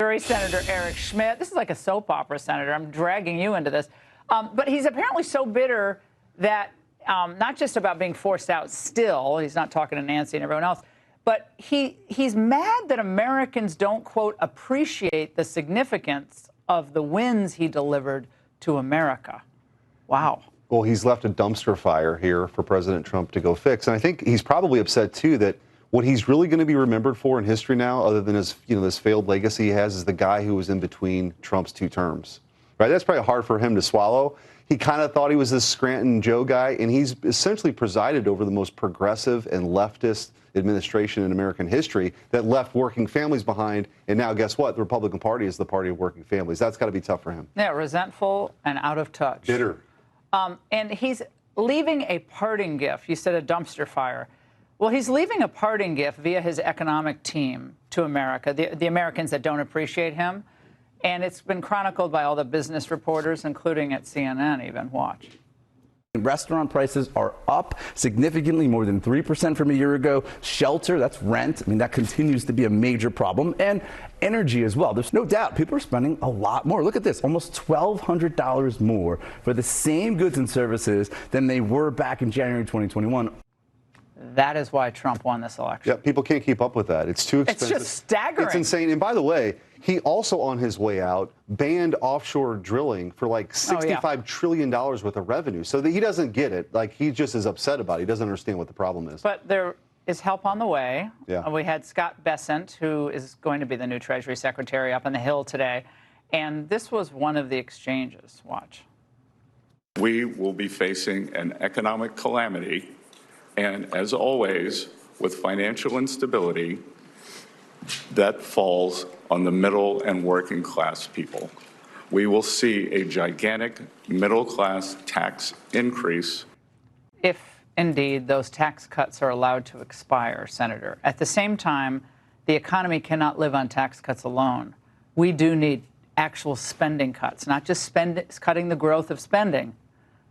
Missouri Senator Eric Schmitt. This is like a soap opera, Senator. I'm dragging you into this. But he's apparently so bitter that not just about being forced out still, he's not talking to Nancy and everyone else, but he's mad that Americans don't, quote, appreciate the significance of the wins he delivered to America. Wow. Well, he's left a dumpster fire here for President Trump to go fix. And I think he's probably upset, too, that what he's really going to be remembered for in history now, other than his, this failed legacy he has, is the guy who was in between Trump's two terms. Right? That's probably hard for him to swallow. He kind of thought he was this Scranton Joe guy, and he's essentially presided over the most progressive and leftist administration in American history that left working families behind. And now, guess what? The Republican Party is the party of working families. That's got to be tough for him. Yeah, resentful and out of touch. Bitter. And he's leaving a parting gift. You said a dumpster fire. Well, he's leaving a parting gift via his economic team to America, the Americans that don't appreciate him. And it's been chronicled by all the business reporters, including at CNN even. Watch. Restaurant prices are up significantly, more than 3% from a year ago. Shelter, that's rent. I mean, that continues to be a major problem. And energy as well. There's no doubt people are spending a lot more. Look at this, almost $1,200 more for the same goods and services than they were back in January 2021. That is why Trump won this election. Yeah, people can't keep up with that. It's too expensive. It's just staggering. It's insane. And by the way, he also, on his way out, banned offshore drilling for like $65 trillion worth of revenue. So that he doesn't get it. Like, he just is upset about it. He doesn't understand what the problem is. But there is help on the way. Yeah. We had Scott Bessent, who is going to be the new Treasury Secretary, up on the Hill today. And this was one of the exchanges. Watch. We will be facing an economic calamity. And as always, with financial instability, that falls on the middle and working class people. We will see a gigantic middle class tax increase. If indeed those tax cuts are allowed to expire, Senator. At the same time, the economy cannot live on tax cuts alone. We do need actual spending cuts, not just cutting the growth of spending.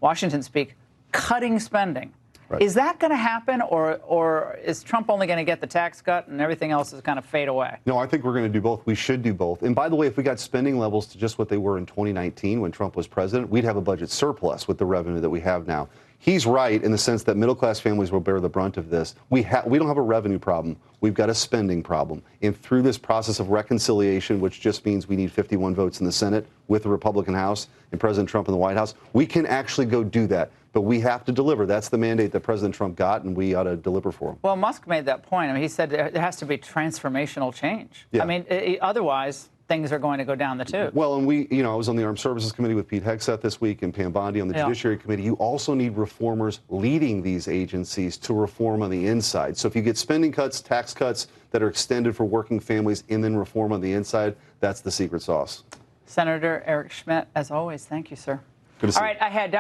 Washington speak, cutting spending. Right. Is that going to happen, or is Trump only going to get the tax cut and everything else is going to fade away? No, I think we're going to do both. We should do both. And by the way, if we got spending levels to just what they were in 2019 when Trump was president, we'd have a budget surplus with the revenue that we have now. He's right in the sense that middle-class families will bear the brunt of this. We don't have a revenue problem. We've got a spending problem. And through this process of reconciliation, which just means we need 51 votes in the Senate with the Republican House and President Trump in the White House, we can actually go do that. But we have to deliver. That's the mandate that President Trump got, and we ought to deliver for him. Well, Musk made that point. I mean, he said there has to be transformational change. Yeah. I mean, otherwise, things are going to go down the tube. Well, and I was on the Armed Services Committee with Pete Hegseth this week and Pam Bondi on the Judiciary Committee. You also need reformers leading these agencies to reform on the inside. So if you get spending cuts, tax cuts that are extended for working families, and then reform on the inside, that's the secret sauce. Senator Eric Schmitt, as always, thank you, sir. Good to see you. All right, I had